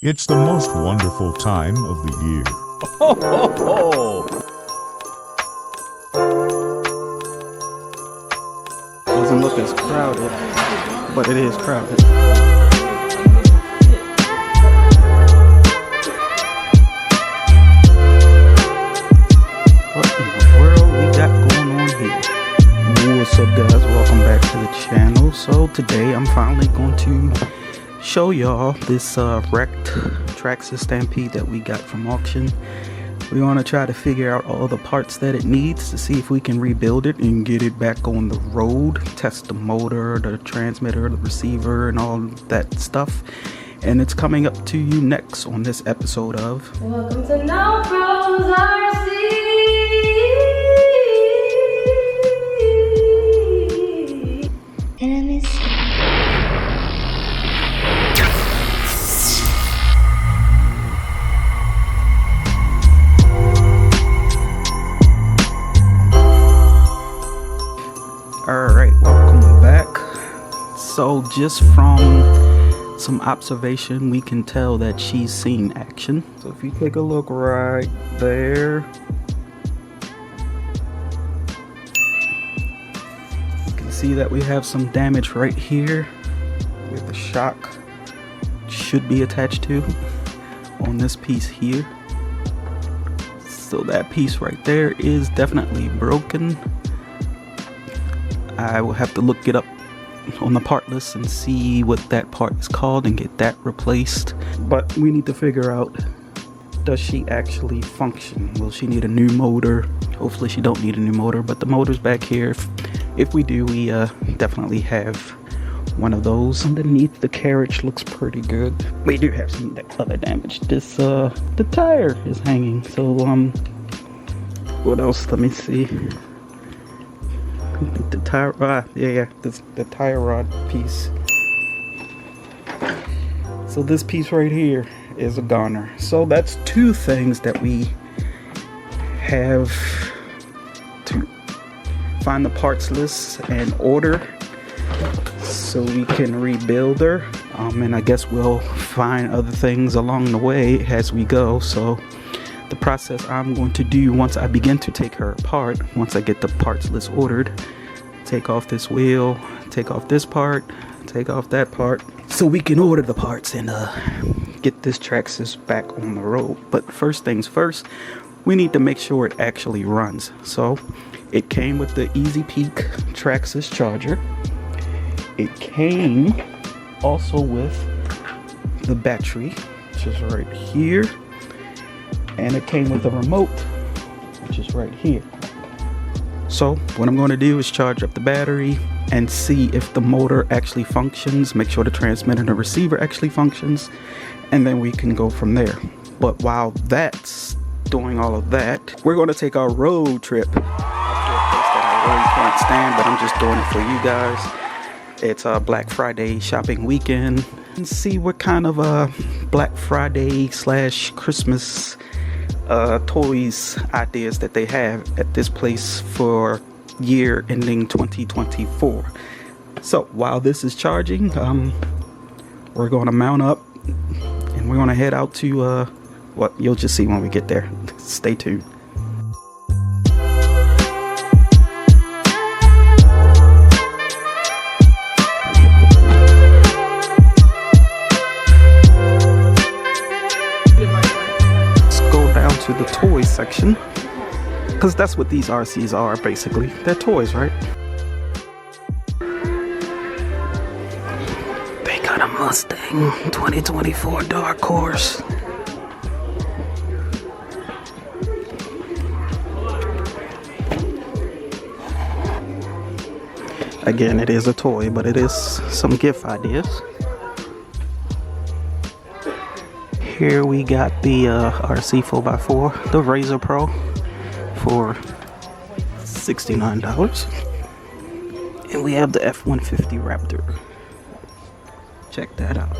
It's the most wonderful time of the year. Ho, ho, ho. Doesn't look as crowded, but it is crowded. What in the world we got going on here? What's up, guys? Welcome back to the channel. So today I'm finally going to show y'all this wrecked Traxxas Stampede that we got from auction. We want to try to figure out all the parts that it needs to see if we can rebuild it and get it back on the road, test the motor, the transmitter, the receiver, and all that stuff. And it's coming up to you next on this episode of Welcome to noprosrc. Enemies. Alright, welcome back. So just from some observation, we can tell that she's seen action. So if you take a look right there, you can see that we have some damage right here where the shock should be attached to on this piece here. So that piece right there is definitely broken. I will have to look it up on the part list and see what that part is called and get that replaced. But we need to figure out, does she actually function? Will she need a new motor? Hopefully she don't need a new motor, but the motor's back here. If we do, we definitely have one of those. Underneath the carriage looks pretty good. We do have some other damage. This the tire is hanging. So what else? Let me see. The tire rod, the tire rod piece. So this piece right here is a goner. So that's two things that we have to find the parts list and order so we can rebuild her. And I guess we'll find other things along the way as we go. So the process I'm going to do once I begin to take her apart, once I get the parts list ordered, take off this wheel, take off this part, take off that part, so we can order the parts and get this Traxxas back on the road. But first things first, we need to make sure it actually runs. So it came with the Easy Peak Traxxas charger. It came also with the battery, which is right here. And it came with a remote, which is right here. So what I'm going to do is charge up the battery and see if the motor actually functions, make sure the transmitter and the receiver actually functions, and then we can go from there. But while that's doing all of that, we're going to take our road trip up to a place that I really can't stand, but I'm just doing it for you guys. It's a Black Friday shopping weekend, and see what kind of Black Friday / Christmas toys ideas that they have at this place for year ending 2024. So while this is charging, we're going to mount up and we're going to head out to what you'll just see when we get there. Stay tuned. To the toy section, because that's what these RCs are basically. They're toys, right? They got a Mustang 2024 Dark Horse. Again, it is a toy, but it is some gift ideas. Here we got the RC 4x4, the Razor Pro, for $69. And we have the F-150 Raptor. Check that out.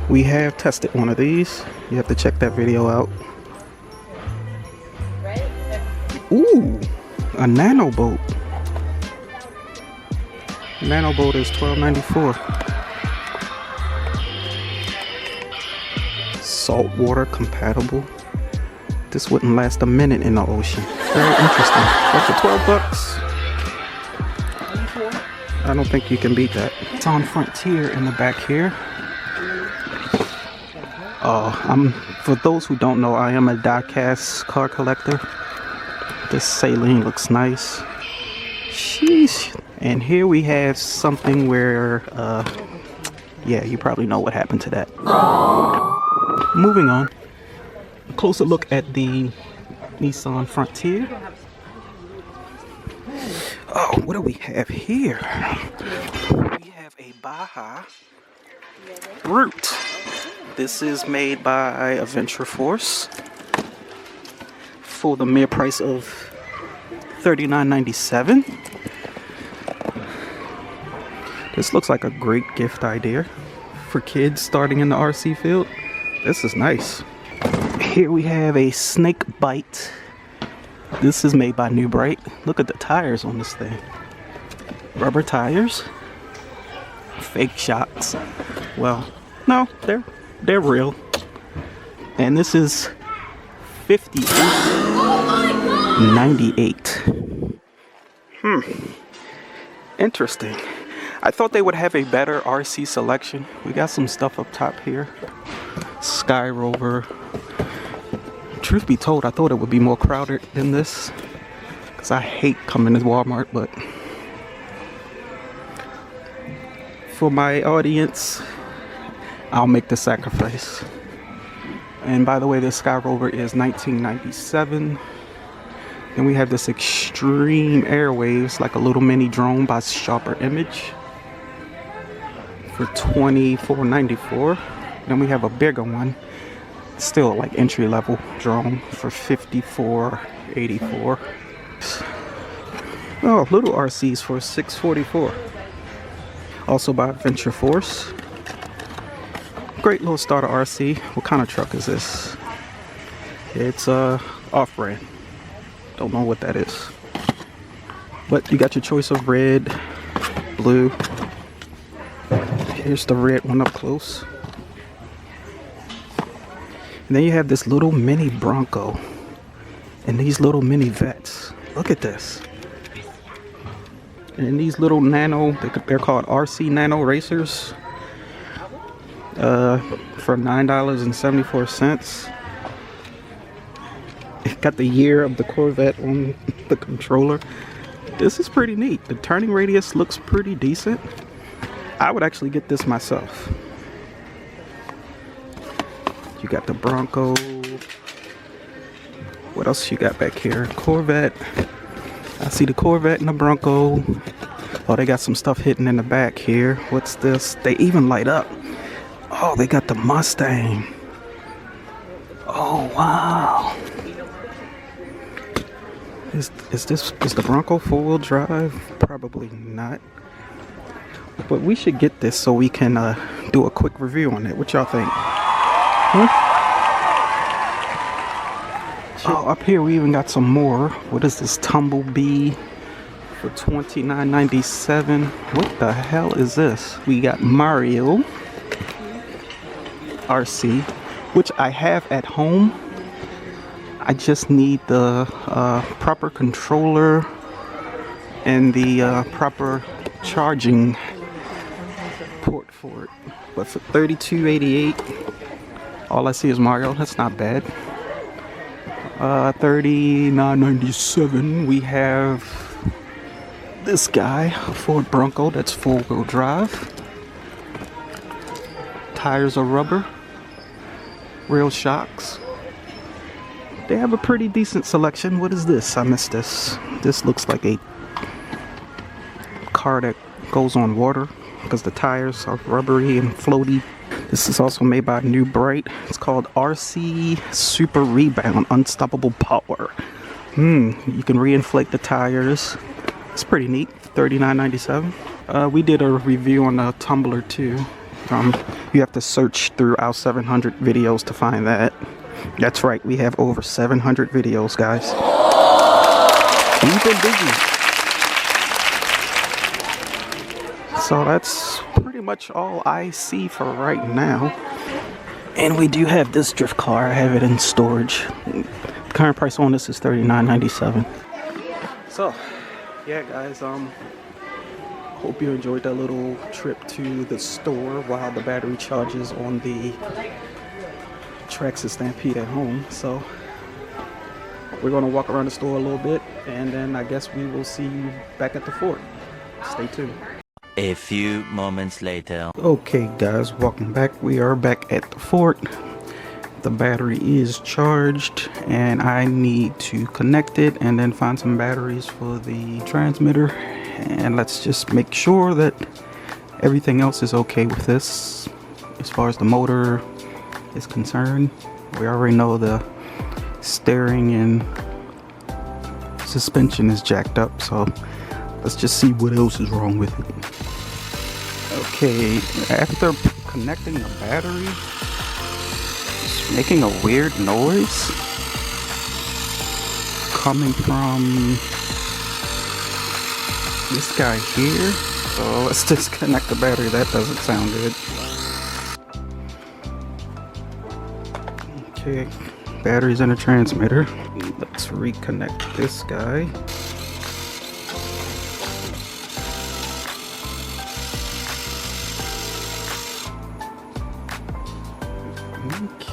We have tested one of these. You have to check that video out. Ooh, a nano boat. Nano boat is $12.94. saltwater compatible. This wouldn't last a minute in the ocean. Very interesting. But for 12 bucks, I don't think you can beat that. It's on Frontier in the back here. For those who don't know, I am a die-cast car collector. This saline looks nice. Sheesh. And here we have something where, yeah, you probably know what happened to that. Moving on. A closer look at the Nissan Frontier. Oh, what do we have here? We have a Baja Brute. This is made by Adventure Force for the mere price of $39.97. This looks like a great gift idea for kids starting in the RC field. This is nice. Here we have a Snake Bite. This is made by New Bright. Look at the tires on this thing. Rubber tires. Fake shocks. Well, no, they're real. And this is $58.98. Interesting. I thought they would have a better RC selection. We got some stuff up top here. Sky Rover. Truth be told, I thought it would be more crowded than this, because I hate coming to Walmart, but for my audience, I'll make the sacrifice. And by the way, this Sky Rover is $19.97. Then we have this Extreme Airwaves, like a little mini drone by Sharper Image, for $24.94. Then we have a bigger one, still like entry-level drone, for $54.84. Oh, little RCs for $6.44. Also by Adventure Force. Great little starter RC. What kind of truck is this? It's off-brand. Don't know what that is. But you got your choice of red, blue. Here's the red one up close. And then you have this little mini Bronco and these little mini Vets. Look at this. And these little nano, they're called RC Nano Racers, for $9.74. It got the year of the Corvette on the controller. This is pretty neat. The turning radius looks pretty decent. I would actually get this myself. You got the Bronco. What else you got back here? Corvette. I see the Corvette and the Bronco. Oh, they got some stuff hidden in the back here. What's this? They even light up. Oh, they got the Mustang. Oh, wow. Is the Bronco four-wheel drive? Probably not. But we should get this so we can do a quick review on it. What y'all think? Oh, up here we even got some more. What is this? Tumblebee for $29.97. What the hell is this? We got Mario RC, which I have at home. I just need the proper controller and the proper charging port for it. But for $32.88, all I see is Mario. That's not bad. $39.97. We have this guy, a Ford Bronco. That's four-wheel drive. Tires are rubber. Real shocks. They have a pretty decent selection. What is this? I missed this. This looks like a car that goes on water because the tires are rubbery and floaty. This is also made by New Bright. It's called RC Super Rebound Unstoppable Power. You can reinflate the tires. It's pretty neat. $39.97. We did a review on the Tumbler too. You have to search through our 700 videos to find that. That's right, we have over 700 videos, guys. We've been busy. So that's pretty much all I see for right now. And we do have this drift car. I have it in storage. The current price on this is $39.97. So, yeah, guys. Hope you enjoyed that little trip to the store while the battery charges on the Traxxas Stampede at home. So, we're gonna walk around the store a little bit, and then I guess we will see you back at the fort. Stay tuned. A few moments later. Okay guys, welcome back. We are back at the fort. The battery is charged and I need to connect it and then find some batteries for the transmitter. And let's just make sure that everything else is okay with this as far as the motor is concerned. We already know the steering and suspension is jacked up, so let's just see what else is wrong with it. Okay, after connecting the battery, it's making a weird noise coming from this guy here. So let's disconnect the battery. That doesn't sound good. Okay, batteries in the transmitter. Let's reconnect this guy.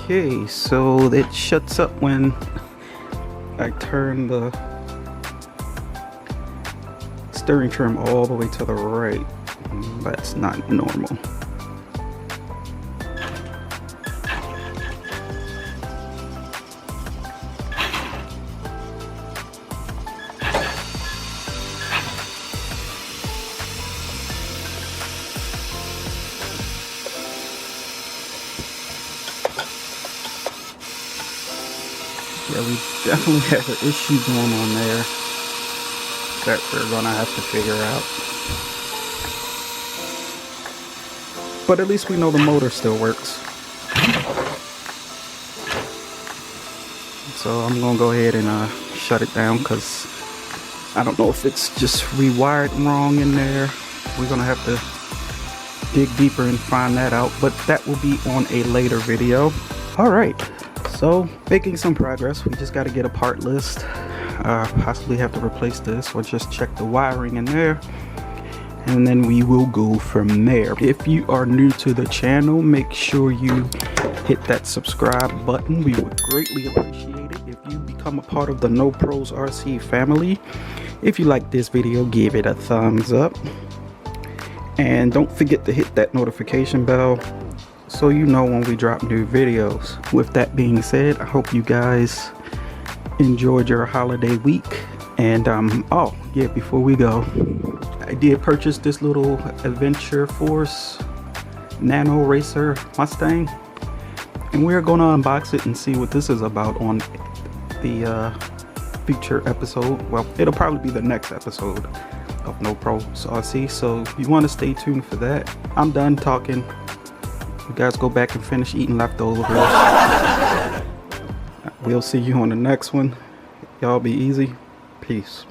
Okay, so it shuts up when I turn the steering trim all the way to the right. That's not normal. Yeah, we definitely have an issue going on there that we're gonna have to figure out. But at least we know the motor still works. So I'm gonna go ahead and shut it down because I don't know if it's just rewired wrong in there. We're gonna have to dig deeper and find that out, but that will be on a later video. Alright. So, making some progress. We just got to get a part list. Possibly have to replace this or just check the wiring in there. And then we will go from there. If you are new to the channel, make sure you hit that subscribe button. We would greatly appreciate it if you become a part of the noprosrc family. If you like this video, give it a thumbs up. And don't forget to hit that notification bell so you know when we drop new videos. With that being said, I hope you guys enjoyed your holiday week. And oh yeah, before we go, I did purchase this little Adventure Force Nano Racer Mustang, and we're gonna unbox it and see what this is about on the future episode. Well, it'll probably be the next episode of noprosrc, so you want to stay tuned for that. I'm done talking. You guys go back and finish eating leftovers. We'll see you on the next one. Y'all be easy. Peace.